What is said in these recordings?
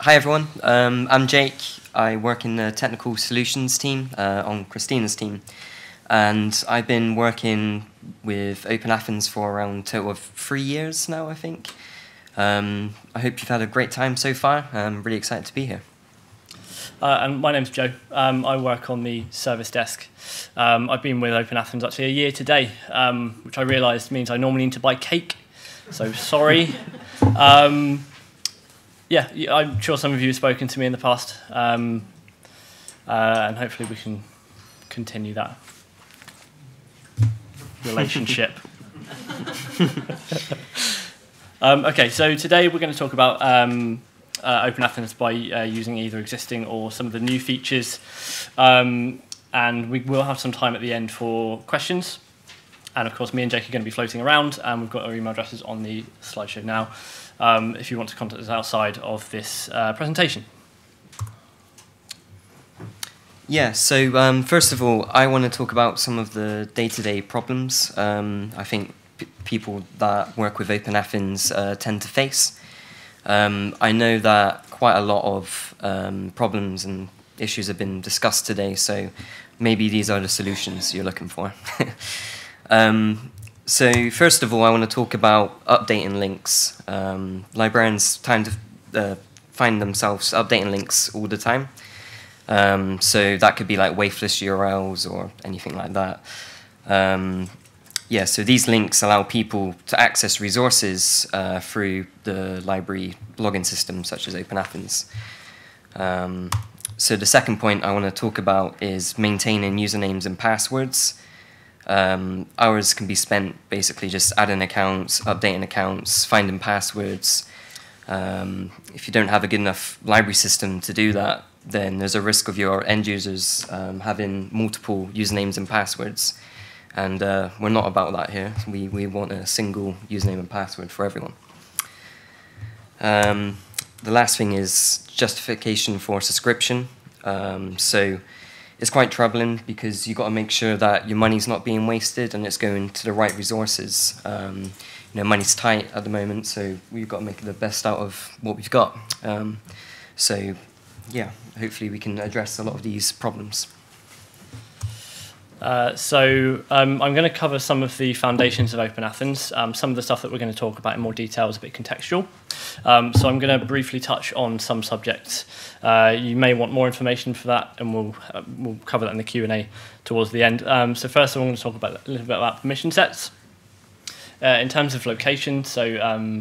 Hi everyone, I'm Jake. I work in the technical solutions team on Christina's team, and I've been working with OpenAthens for around a total of 3 years now, I think. I hope you've had a great time so far. I'm really excited to be here. And my name's Joe. I work on the service desk. I've been with OpenAthens actually a year today, which I realised means I normally need to buy cake, so sorry. Yeah, I'm sure some of you have spoken to me in the past, and hopefully we can continue that relationship. Okay, so today we're going to talk about OpenAthens by using either existing or some of the new features, and we will have some time at the end for questions. And of course, me and Jake are going to be floating around, and we've got our email addresses on the slideshow now, if you want to contact us outside of this presentation. Yeah, so first of all, I want to talk about some of the day-to-day problems I think people that work with OpenAthens tend to face. I know that quite a lot of problems and issues have been discussed today, so maybe these are the solutions you're looking for. So first of all, I want to talk about updating links. Librarians tend to find themselves updating links all the time. So that could be like waithless URLs or anything like that. Yeah, so these links allow people to access resources through the library login system, such as OpenAthens. So the second point I want to talk about is maintaining usernames and passwords. Hours can be spent basically just adding accounts, updating accounts, finding passwords. If you don't have a good enough library system to do that, then there's a risk of your end users having multiple usernames and passwords. And we're not about that here. We want a single username and password for everyone. The last thing is justification for subscription. So it's quite troubling because you've got to make sure that your money's not being wasted and it's going to the right resources. You know, money's tight at the moment, so we've got to make the best out of what we've got. So, yeah, hopefully we can address a lot of these problems. I'm going to cover some of the foundations of OpenAthens. Some of the stuff that we're going to talk about in more detail is a bit contextual. So I'm going to briefly touch on some subjects. You may want more information for that, and we'll cover that in the Q&A towards the end. So first, I'm going to talk about a little bit about permission sets. In terms of location, so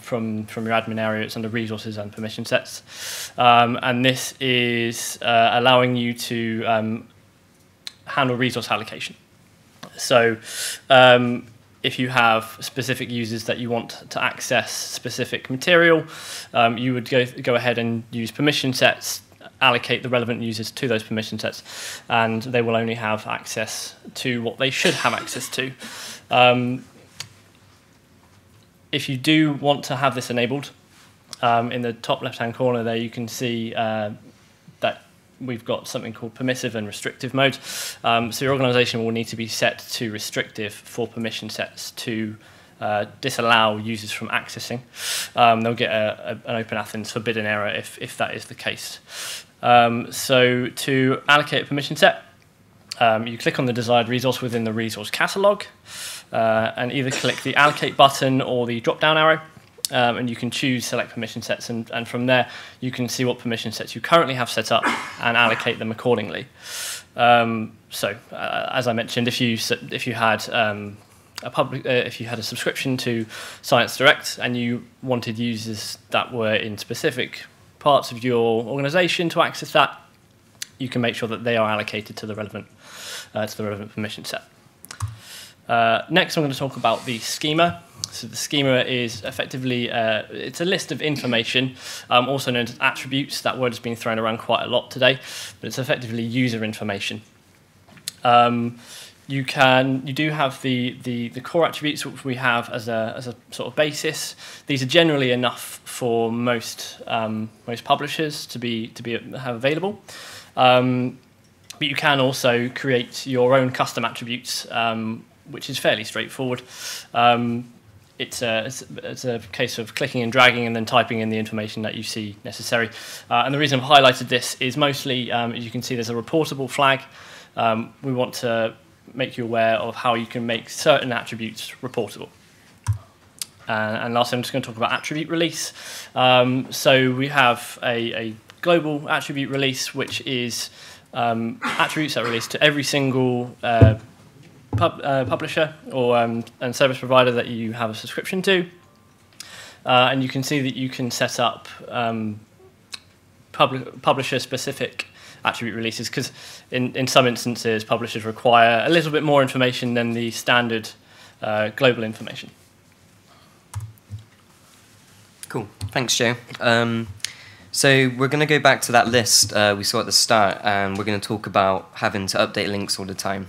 from your admin area, it's under resources and permission sets. And this is allowing you to handle resource allocation. So if you have specific users that you want to access specific material, you would go ahead and use permission sets, allocate the relevant users to those permission sets, and they will only have access to what they should have access to. If you do want to have this enabled, in the top left-hand corner there you can see that we've got something called permissive and restrictive mode. So your organization will need to be set to restrictive for permission sets to disallow users from accessing. They'll get an OpenAthens forbidden error if that is the case. So to allocate a permission set, you click on the desired resource within the resource catalog, and either click the allocate button or the drop-down arrow. And you can choose select permission sets, and from there you can see what permission sets you currently have set up and allocate them accordingly. As I mentioned, if you had a subscription to Science Direct and you wanted users that were in specific parts of your organisation to access that, you can make sure that they are allocated to the relevant permission set. Next, I'm going to talk about the schema. So the schema is effectively it's a list of information, also known as attributes. That word has been thrown around quite a lot today, but it's effectively user information. You do have the core attributes, which we have as a sort of basis. These are generally enough for most publishers to have available. But you can also create your own custom attributes, which is fairly straightforward. it's a case of clicking and dragging and then typing in the information that you see necessary. And the reason I've highlighted this is mostly, as you can see, there's a reportable flag. We want to make you aware of how you can make certain attributes reportable. And lastly, I'm just going to talk about attribute release. So we have a global attribute release, which is attributes that are released to every single publisher or and service provider that you have a subscription to. And you can see that you can set up publisher-specific attribute releases, because in some instances, publishers require a little bit more information than the standard global information. Cool. Thanks, Joe. So we're going to go back to that list we saw at the start, and we're going to talk about having to update links all the time.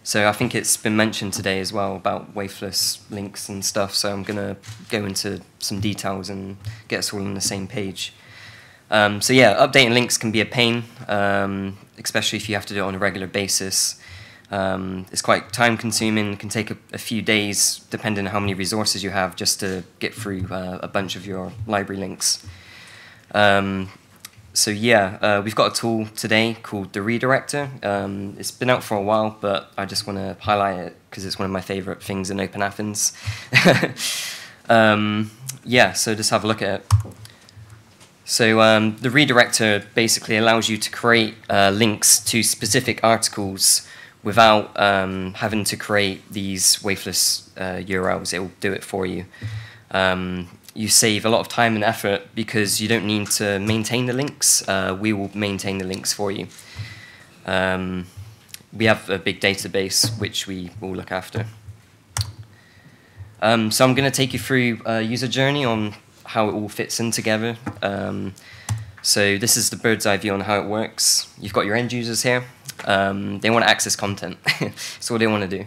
So I think it's been mentioned today as well about wafeless links and stuff, so I'm going to go into some details and get us all on the same page. So yeah, updating links can be a pain, especially if you have to do it on a regular basis. It's quite time-consuming. It can take a few days, depending on how many resources you have, just to get through a bunch of your library links. So yeah, we've got a tool today called the Redirector. It's been out for a while, but I just want to highlight it because it's one of my favorite things in OpenAthens. Yeah, so just have a look at it. So the Redirector basically allows you to create links to specific articles without having to create these wafeless URLs. It will do it for you. You save a lot of time and effort because you don't need to maintain the links. We will maintain the links for you. We have a big database which we will look after. So I'm going to take you through a user journey on how it all fits in together. So this is the bird's eye view on how it works. You've got your end users here. They want to access content. That's all they want to do.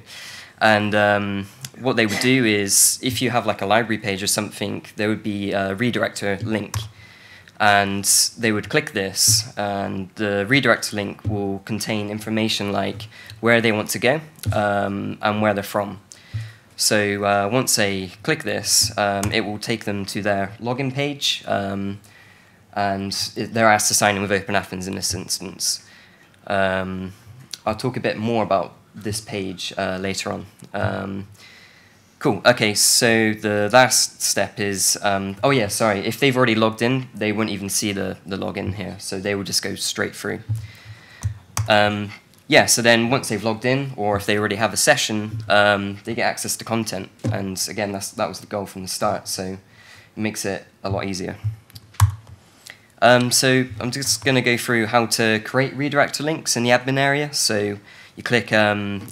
And what they would do is, if you have like a library page or something, there would be a redirector link. And they would click this, and the redirector link will contain information like where they want to go and where they're from. So once they click this, it will take them to their login page, and they're asked to sign in with OpenAthens in this instance. I'll talk a bit more about this page later on. Cool. Okay, so the last step is, oh yeah, sorry, if they've already logged in, they wouldn't even see the login here, so they will just go straight through. Yeah, so then once they've logged in, or if they already have a session, they get access to content, and again, that was the goal from the start, so it makes it a lot easier. So I'm just going to go through how to create redirector links in the admin area. So you click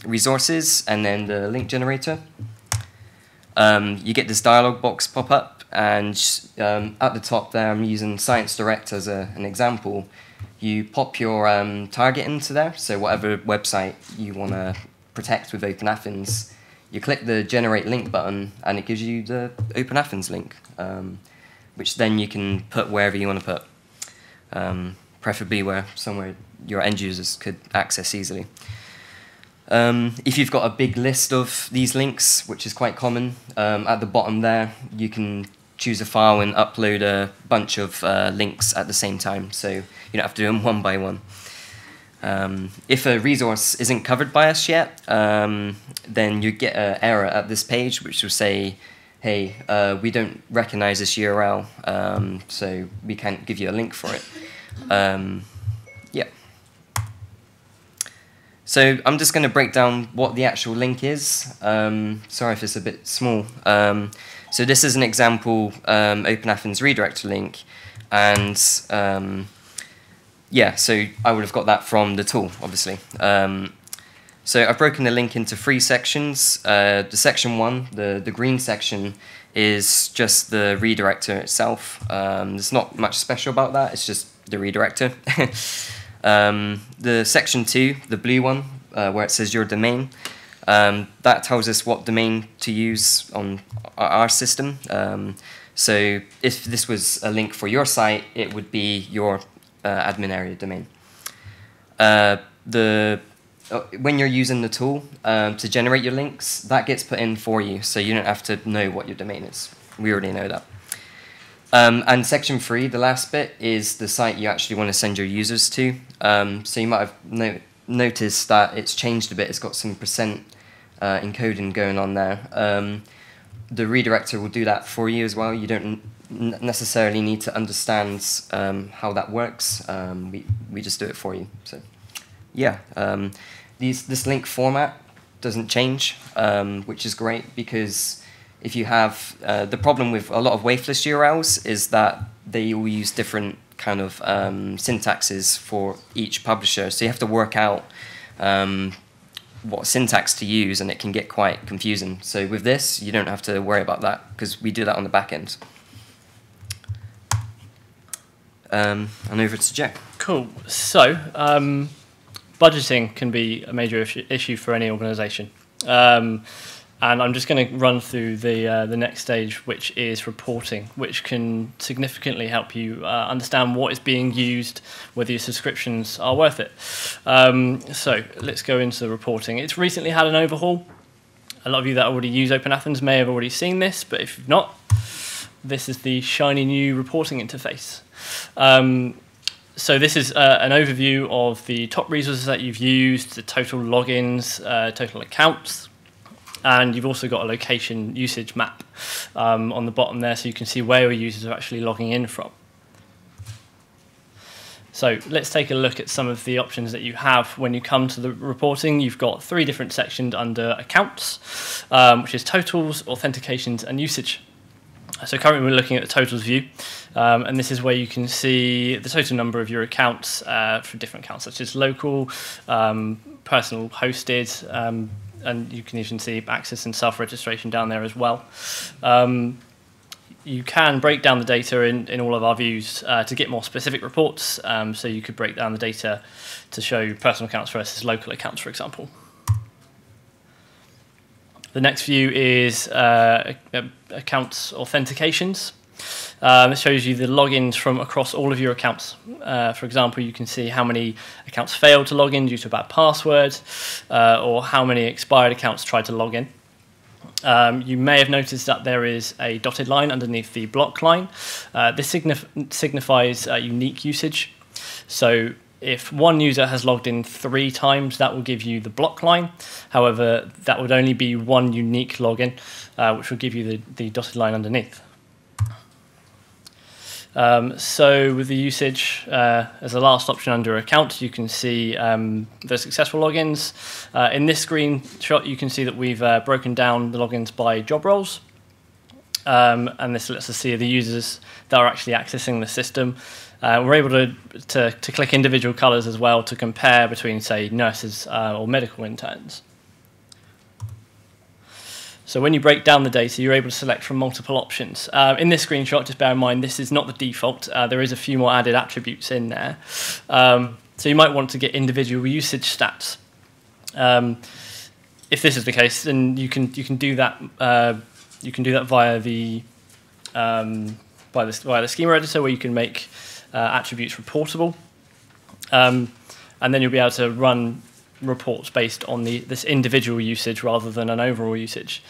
resources and then the link generator. You get this dialog box pop up, and at the top there I'm using Science Direct as an example. You pop your target into there, so whatever website you want to protect with OpenAthens, you click the generate link button and it gives you the OpenAthens link, which then you can put wherever you want to put. Preferably somewhere your end users could access easily. If you've got a big list of these links, which is quite common, at the bottom there you can choose a file and upload a bunch of links at the same time, so you don't have to do them one by one. If a resource isn't covered by us yet, then you get an error at this page which will say, hey, we don't recognize this URL, so we can't give you a link for it. Yeah. So I'm just going to break down what the actual link is. Sorry if it's a bit small. So this is an example OpenAthens redirector link, and yeah, so I would have got that from the tool, obviously. So I've broken the link into 3 sections. The section 1, the green section, is just the redirector itself. There's not much special about that, it's just the redirector. The section 2, the blue one, where it says your domain, that tells us what domain to use on our system. So if this was a link for your site, it would be your admin area domain. The when you're using the tool to generate your links, that gets put in for you, so you don't have to know what your domain is. We already know that. And section 3, the last bit, is the site you actually want to send your users to. So you might have noticed that it's changed a bit. It's got some percent encoding going on there. The redirector will do that for you as well. You don't necessarily need to understand how that works. We just do it for you. So yeah, this link format doesn't change, which is great, because if you have the problem with a lot of wafeless URLs is that they all use different kind of syntaxes for each publisher. So you have to work out what syntax to use, and it can get quite confusing. So with this, you don't have to worry about that, because we do that on the back end. And over to Joe. Cool. So budgeting can be a major issue for any organisation. And I'm just going to run through the next stage, which is reporting, which can significantly help you understand what is being used, whether your subscriptions are worth it. So let's go into the reporting. It's recently had an overhaul. A lot of you that already use OpenAthens may have already seen this, but if you've not, this is the shiny new reporting interface. So this is an overview of the top resources that you've used, the total logins, total accounts, and you've also got a location usage map on the bottom there, so you can see where your users are actually logging in from. So let's take a look at some of the options that you have when you come to the reporting. You've got 3 different sections under accounts, which is totals, authentications, and usage. So currently we're looking at the totals view, and this is where you can see the total number of your accounts for different accounts, such as local, personal, hosted, and you can even see access and self-registration down there as well. You can break down the data in all of our views to get more specific reports, so you could break down the data to show personal accounts versus local accounts, for example. The next view is accounts authentications. This shows you the logins from across all of your accounts. For example, you can see how many accounts failed to log in due to a bad password, or how many expired accounts tried to log in. You may have noticed that there is a dotted line underneath the block line. This signifies unique usage. So if one user has logged in 3 times, that will give you the block line. However, that would only be one unique login, which will give you the dotted line underneath. So with the usage, as the last option under account, you can see the successful logins. In this screenshot, you can see that we've broken down the logins by job roles. And this lets us see the users that are actually accessing the system. We're able to click individual colours as well to compare between, say, nurses or medical interns. So when you break down the data, you're able to select from multiple options. In this screenshot, just bear in mind, this is not the default. There is a few more added attributes in there. So you might want to get individual usage stats. If this is the case, then you can do that. You can do that via the schema editor, where you can make attributes reportable, and then you'll be able to run reports based on this individual usage rather than an overall usage.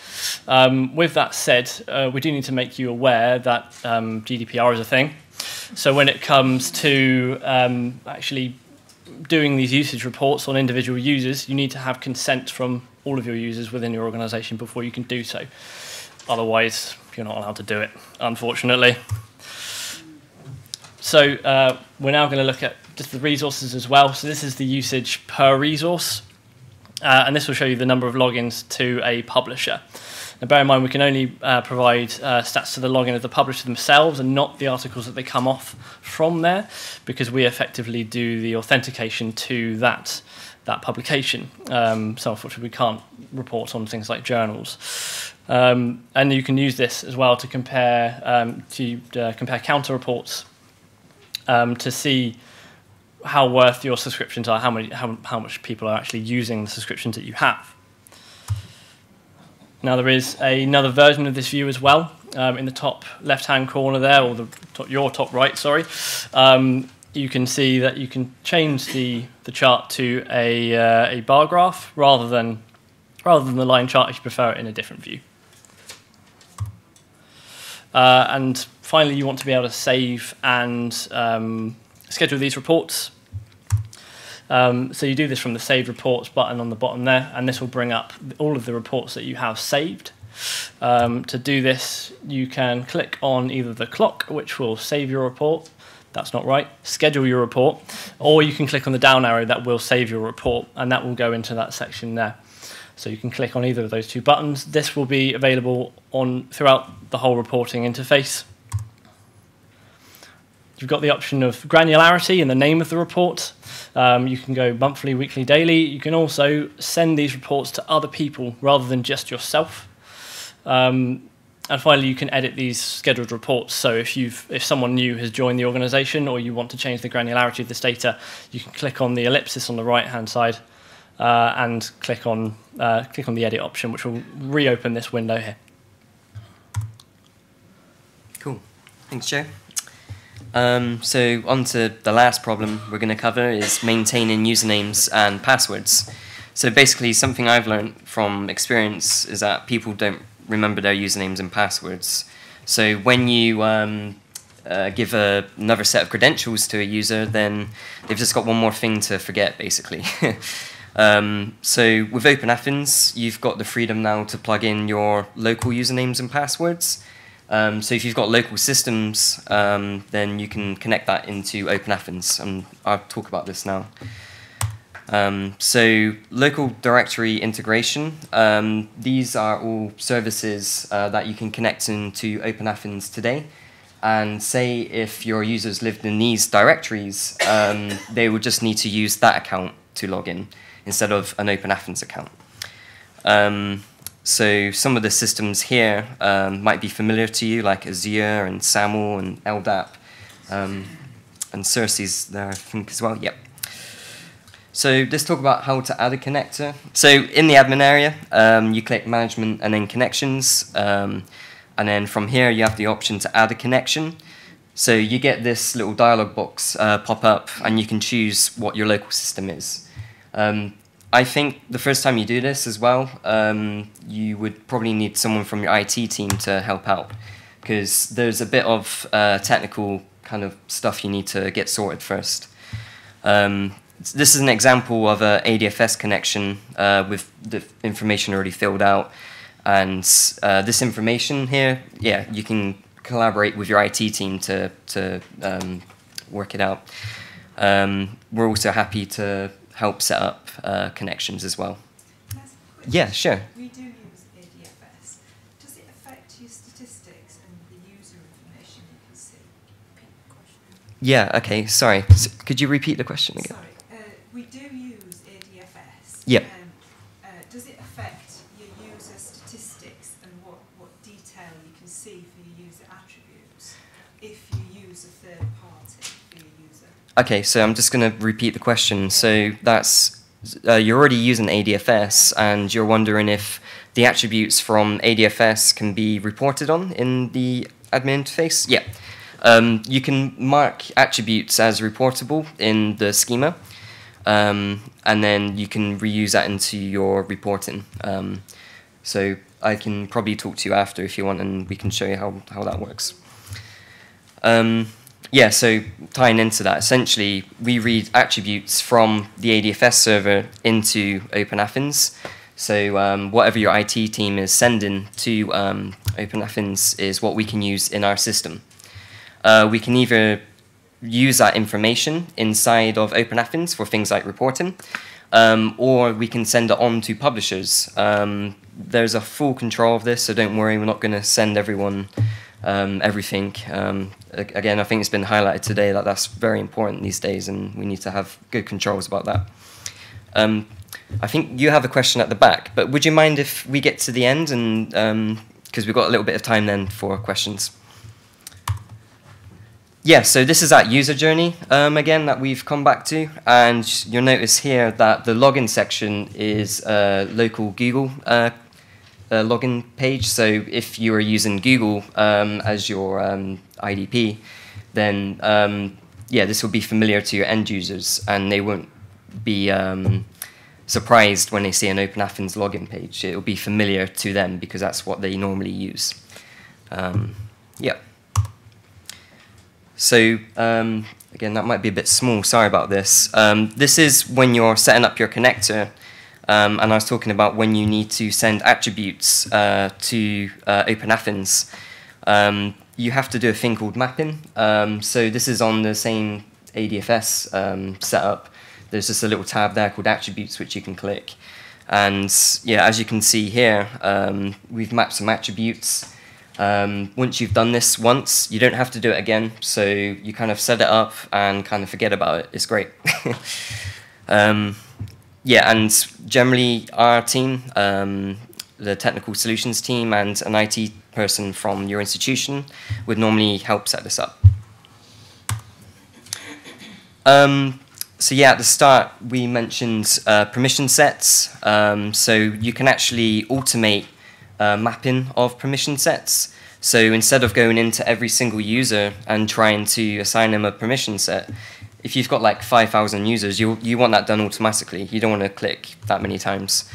With that said, we do need to make you aware that GDPR is a thing. So when it comes to actually doing these usage reports on individual users, you need to have consent from all of your users within your organization before you can do so. Otherwise, you're not allowed to do it, unfortunately. So we're now going to look at just the resources as well. So this is the usage per resource, and this will show you the number of logins to a publisher. Now bear in mind, we can only provide stats to the login of the publisher themselves and not the articles that they come off from there, because we effectively do the authentication to that publication. So unfortunately, we can't report on things like journals. And you can use this as well to compare counter reports to see how worth your subscriptions are, how much people are actually using the subscriptions that you have. Now there is another version of this view as well. In the top left-hand corner there, or your top right, sorry. you can see that you can change the chart to a bar graph rather than the line chart if you prefer it in a different view. And finally, you want to be able to save and schedule these reports. So you do this from the Save Reports button on the bottom there, and this will bring up all of the reports that you have saved. To do this, you can click on either the clock, which will save your report. That's not right. Schedule your report. Or you can click on the down arrow that will save your report, and that will go into that section there. So you can click on either of those two buttons. This will be available throughout the whole reporting interface. You've got the option of granularity in the name of the report. You can go monthly, weekly, daily. You can also send these reports to other people rather than just yourself. And finally, you can edit these scheduled reports. So if someone new has joined the organization or you want to change the granularity of this data, you can click on the ellipsis on the right-hand side and click on the edit option, which will reopen this window here. Cool. Thanks, Joe. So on to the last problem we're going to cover is maintaining usernames and passwords. So basically, something I've learned from experience is that people don't remember their usernames and passwords. So when you give another set of credentials to a user, then they've just got one more thing to forget, basically. So with OpenAthens, you've got the freedom now to plug in your local usernames and passwords. So if you've got local systems, then you can connect that into OpenAthens, and I'll talk about this now. So local directory integration, these are all services that you can connect into OpenAthens today. And say if your users lived in these directories, they would just need to use that account to log in instead of an OpenAthens account. So some of the systems here might be familiar to you, like Azure and SAML and LDAP, and Circe's there, I think, as well. Yep. So let's talk about how to add a connector. So in the admin area, you click Management and then Connections. And then from here, you have the option to add a connection. So you get this little dialog box pop up, and you can choose what your local system is. I think the first time you do this as well, you would probably need someone from your IT team to help out, because there's a bit of technical kind of stuff you need to get sorted first. This is an example of an ADFS connection with the information already filled out. And this information here, yeah, you can collaborate with your IT team to work it out. We're also happy to help set up connections as well. Yeah, sure. We do use ADFS. Does it affect your statistics and the user information you can see? Yeah, okay, sorry. Could you repeat the question again? Sorry, we do use ADFS. Yeah. Does it affect your user statistics and what detail you can see for your user attributes if you use a third party for your user? Okay, so I'm just going to repeat the question. So that's, you're already using ADFS, and you're wondering if the attributes from ADFS can be reported on in the admin interface? Yeah. You can mark attributes as reportable in the schema, and then you can reuse that into your reporting. So I can probably talk to you after if you want, and we can show you how that works. Yeah, so tying into that, essentially, we read attributes from the ADFS server into OpenAthens. So whatever your IT team is sending to OpenAthens is what we can use in our system. We can either use that information inside of OpenAthens for things like reporting, or we can send it on to publishers. There's a full control of this, so don't worry, we're not going to send everyone everything. Again, I think it's been highlighted today that that's very important these days, and we need to have good controls about that. I think you have a question at the back, but would you mind if we get to the end, and because we've got a little bit of time then for questions. Yeah, so this is that user journey, again, that we've come back to, and you'll notice here that the login section is a local Google login page. So if you are using Google as your IDP, then yeah, this will be familiar to your end users, and they won't be surprised when they see an OpenAthens login page. It will be familiar to them because that's what they normally use. Yeah. So again, that might be a bit small. Sorry about this. This is when you're setting up your connector, and I was talking about when you need to send attributes to OpenAthens. You have to do a thing called mapping. So this is on the same ADFS setup. There's just a little tab there called attributes which you can click. And yeah, as you can see here, we've mapped some attributes. Once you've done this once, you don't have to do it again. So you kind of set it up and kind of forget about it. It's great. Yeah, and generally our team, the technical solutions team and an IT person from your institution would normally help set this up. So yeah, at the start we mentioned permission sets. So you can actually automate mapping of permission sets. So instead of going into every single user and trying to assign them a permission set, if you've got like 5,000 users, you want that done automatically. You don't want to click that many times.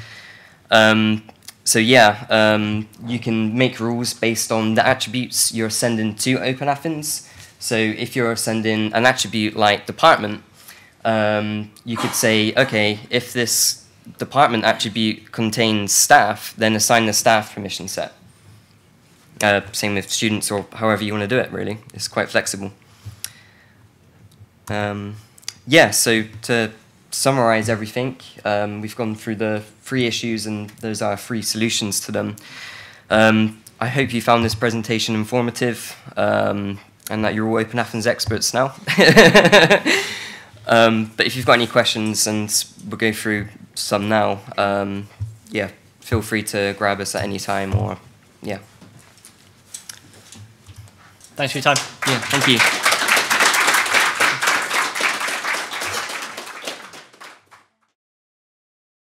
So yeah, you can make rules based on the attributes you're sending to OpenAthens. So if you're sending an attribute like department, you could say, okay, if this department attribute contains staff, then assign the staff permission set. Same with students or however you want to do it, really. It's quite flexible. Yeah, so to summarize everything, we've gone through the 3 issues and those are 3 solutions to them. I hope you found this presentation informative and that you're all OpenAthens experts now. But if you've got any questions, and we'll go through some now, yeah, feel free to grab us at any time or, yeah. Thanks for your time. Yeah, thank you.